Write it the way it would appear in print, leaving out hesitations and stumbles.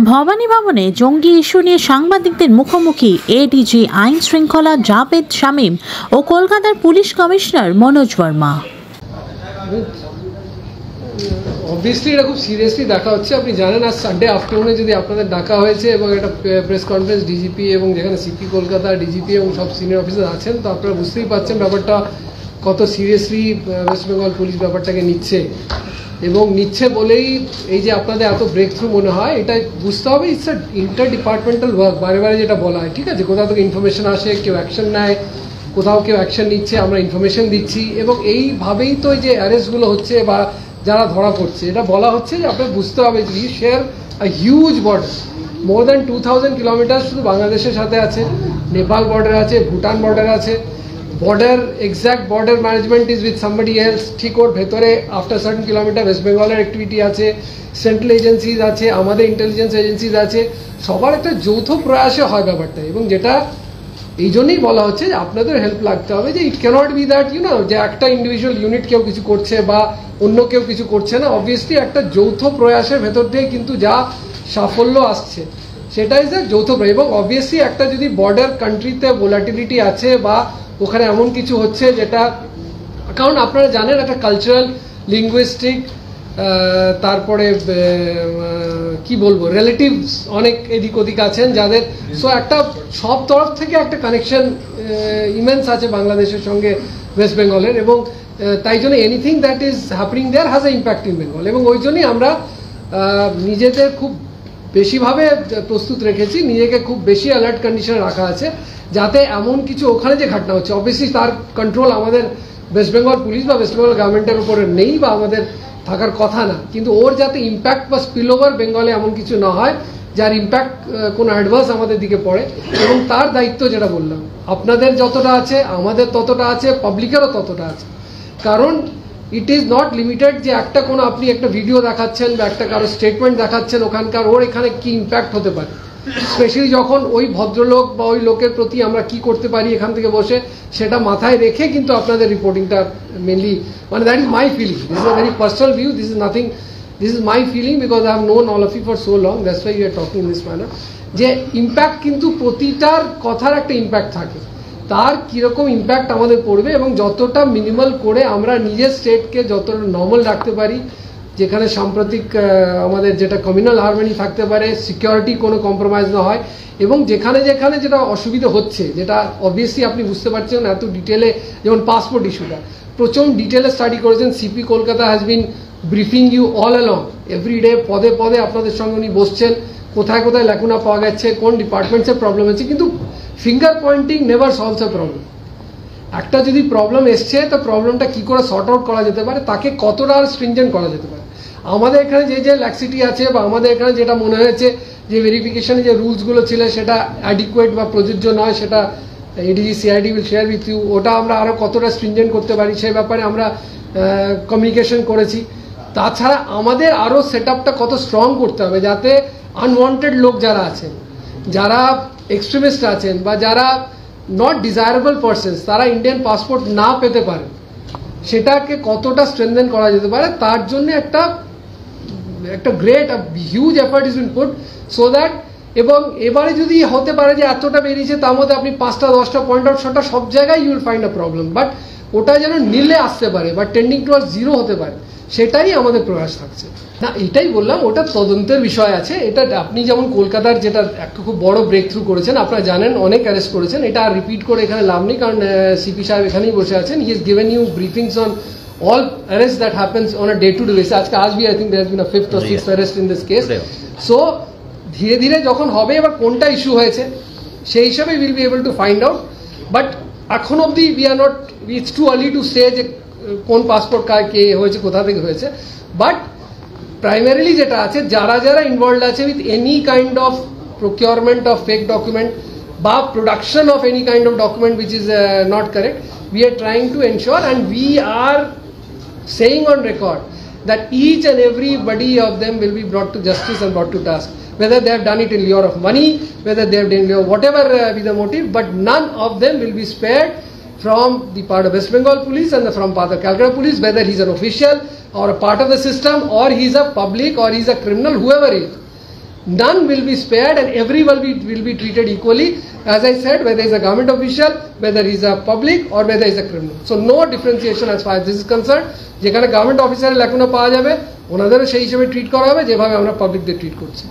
ভবানী ভবনে জঙ্গি ইস্যু নিয়ে সাংবাদিকদের মুখোমুখি এডিজি আইন শৃঙ্খলা জাভেদ শামীম ও কলকাতার police commissioner Manoj Verma. Obviously এটা খুব সিরিয়াসলি দেখা হচ্ছে। আপনি জানেন আজ সানডে আফটারনুনে যদি আপনাদের ডাকা হয়েছে এবং একটা প্রেস কনফারেন্স ডিজিপি এবং যেখানে সিপি কলকাতা ডিজিপি এবং সব সিনিয়র অফিসার আছেন, তো আপনারা বুঝতেই পারছেন ব্যাপারটা কত সিরিয়াসলি ওয়েস্ট বেঙ্গল পুলিশ ব্যাপারটাকে নিচ্ছে এবং নিচ্ছে বলেই এই যে আপনাদের এত ব্রেক থ্রু মনে হয়, এটা বুঝতে হবে ইটস ইন্টার ডিপার্টমেন্টাল ওয়ার্ক। বারে বারে যেটা বলা হয়, ঠিক আছে, কোথাও থেকে ইনফরমেশন আসে, কেউ অ্যাকশন নেয়, কোথাও কেউ অ্যাকশন নিচ্ছে, আমরা ইনফরমেশন দিচ্ছি এবং এইভাবেই তো এই যে অ্যারেস্টগুলো হচ্ছে বা যারা ধরা পড়ছে, এটা বলা হচ্ছে যে আপনার বুঝতে হবে যে you share a huge border, more than 2000 kilometre শুধু বাংলাদেশের সাথে আছে, নেপাল বর্ডার আছে, ভুটান বর্ডার আছে, border exact border management is with somebody else, ঠিক ওর ভেতরে আফটার সার্টেন কিলোমিটার ওয়েস্ট বেঙ্গলের অ্যাক্টিভিটি আছে, সেন্ট্রাল এজেন্সিজ আছে, আমাদের ইন্টেলিজেন্স এজেন্সিজ আছে, সবার একটা যৌথ প্রয়াসে হয় ব্যাপারটা। এবং যেটা এই জন্যই বলা হচ্ছে যে আপনাদের হেল্প লাগতে হবে, যে ইট ক্যানট বি দ্যাট যে একটা ইন্ডিভিজুয়াল ইউনিট কেউ কিছু করছে বা অন্য কেউ কিছু করছে না। অবভিয়াসলি একটা যৌথ প্রয়াসের ভেতর দিয়ে কিন্তু যা সাফল্য আসছে সেটাই যে যৌথ প্রয়াস। এবং অবভিয়াসলি একটা যদি বর্ডার কান্ট্রিতে ভোলাটিলিটি আছে বা ওখানে এমন কিছু হচ্ছে যেটা, কারণ আপনারা জানেন একটা কালচারাল লিঙ্গুইস্টিক তারপরে কি বলবো রিলেটিভস অনেক এদিক ওদিক আছেন যাদের, সো একটা সব তরফ থেকে একটা কানেকশন ইমেন্স আছে বাংলাদেশের সঙ্গে ওয়েস্ট বেঙ্গলের, এবং তাই জন্য anything that is happening there has a impact in Bengal. এবং ওই জন্যই আমরা নিজেদের খুব বেশিভাবে প্রস্তুত রেখেছি, নিজেকে খুব বেশি অ্যালার্ট কন্ডিশনে রাখা আছে, যাতে এমন কিছু ওখানে যে ঘটনা হচ্ছে, অবভিয়াসলি তার কন্ট্রোল আমাদের ওয়েস্ট বেঙ্গল পুলিশ বা ওয়েস্ট বেঙ্গল গভর্নমেন্টের উপরে নেই বা আমাদের থাকার কথা না, কিন্তু ওর যাতে ইম্প্যাক্ট বা স্পিল ওভার বেঙ্গলে এমন কিছু না হয় যার ইম্প্যাক্ট কোনো অ্যাডভার্স আমাদের দিকে পড়ে। এবং তার দায়িত্ব যেটা বললাম, আপনাদের যতটা আছে আমাদের ততটা আছে, পাবলিকেরও ততটা আছে। কারণ ইট ইজ নট লিমিটেড যে একটা কোনো আপনি একটা ভিডিও দেখাচ্ছেন বা একটা কারো স্টেটমেন্ট দেখাচ্ছেন ওখানকার, ওর এখানে কি ইম্প্যাক্ট হতে পারে, স্পেশালি যখন ওই ভদ্রলোক বা ওই লোকের প্রতি আমরা কি করতে পারি এখান থেকে বসে, সেটা মাথায় রেখে কিন্তু আপনাদের রিপোর্টিংটা মেনলি, মানে that is my feeling, this is a very personal view, this is nothing, this is my feeling because I have known all of you for so long, that's why you are talking in this manner, যে impact কিন্তু প্রতিটার কথার একটা impact থাকে, তার কীরকম impact আমাদের পড়বে এবং যতটা মিনিমাল করে আমরা নিজের স্টেটকে যতটা নর্মাল রাখতে পারি, যেখানে সাম্প্রতিক আমাদের যেটা কমিউনাল হারমোনি থাকতে পারে, সিকিউরিটি কোনো কম্প্রোমাইজ না হয়, এবং যেখানে যেখানে যেটা অসুবিধা হচ্ছে, যেটা অবভিয়াসলি আপনি বুঝতে পারছেন এত ডিটেলে, যেমন পাসপোর্ট ইস্যুটা প্রচণ্ড ডিটেলে স্টাডি করেছেন, CP Kolkata has been briefing you all along every day, পদে পদে আপনাদের সঙ্গে উনি বসছেন, কোথায় কোথায় ল্যাকুনা পাওয়া গেছে, কোন ডিপার্টমেন্টসের প্রবলেম হচ্ছে, কিন্তু finger pointing never solves a problem. একটা যদি প্রবলেম এসছে, তো প্রবলেমটা কি করে সর্ট আউট করা যেতে পারে, তাকে কতটা আর স্ট্রিনজেন্ট করা যেতে পারে। আমাদের এখানে যে যে ল্যাক্সিটি আছে বা আমাদের এখানে যেটা মনে হয়েছে যে ভেরিফিকেশনে যে রুলসগুলো ছিল সেটা অ্যাডিকুয়েট বা প্রযোজ্য নয়, সেটা ADG CID will share with you, ওটা আমরা আরও কতটা স্ট্রিনজেন্ট করতে পারি সেই ব্যাপারে আমরা কমিউনিকেশন করেছি। তাছাড়া আমাদের আরও সেট আপটা কত স্ট্রং করতে হবে, যাতে আনওয়ান্টেড লোক যারা আছেন, যারা এক্সট্রিমিস্ট আছেন বা যারা নট ডিজায়ারেবল পারসনস, তারা ইন্ডিয়ান পাসপোর্ট না পেতে পারে, সেটাকে কতটা স্ট্রেনথেন করা যেতে পারে, তার জন্য একটা great huge effort is bin put so that, এবং এবারে যদি হতে পারে যে এতটা বেরিয়েছে তার মধ্যে আপনি 5টা 10টা পয়েন্ট আউট, সেটা সব জায়গায় you will find a problem, but ওটা যেন নীলে আসতে পারে বা টেন্ডিং টুয়ার্ডস জিরো হতে পারে, সেটাই আমাদের প্রয়াস থাকছে। না, এটাই বললাম, ওটা তদন্তের বিষয় আছে। এটা আপনি যেমন কলকাতার যেটা একটা খুব বড় ব্রেক থ্রু করেছেন, আপনারা জানেন অনেক অ্যারেস্ট করেছেন, এটা আর রিপিট করে এখানে লাভ নেই, কারণ সিপি সাহেব এখানেই বসে আছেন, he is given you briefings on all arrests that happens on a day-to-day basis. आज भी I think there has been a 5th or 6th arrest in this case. So ধীরে ধীরে যখন হবে, এবার কোনটা ইস্যু হয়েছে সেই হিসাবে will be able to find out, but এখন অবধি we are not, it's too early to say যে কোন পাসপোর্ট কার কে হয়েছে, কোথা থেকে হয়েছে। বাট প্রাইমারিলি যেটা আছে, যারা যারা ইনভলভড আছে with any kind of procurement of fake document বা production of any kind of document which is not correct, we are trying to ensure and we are saying on record that each and everybody of them will be brought to justice and brought to task, whether they have done it in lieu of money, whether they have done it whatever be the motive, but none of them will be spared from the part of West Bengal police and from part of Calcutta police, whether he's an official or a part of the system or he's a public or he's a criminal, whoever he is. none will be spared and everyone will be treated equally. As I said, whether he's a government official, whether he's a public or whether he's a criminal. So no differentiation as far as this is concerned. যেখানে government অফিসারের লেখানো পাওয়া যাবে ওনাদেরও সেই হিসেবে treat করা হবে যেভাবে আমরা পাবলিকদের ট্রিট করছি।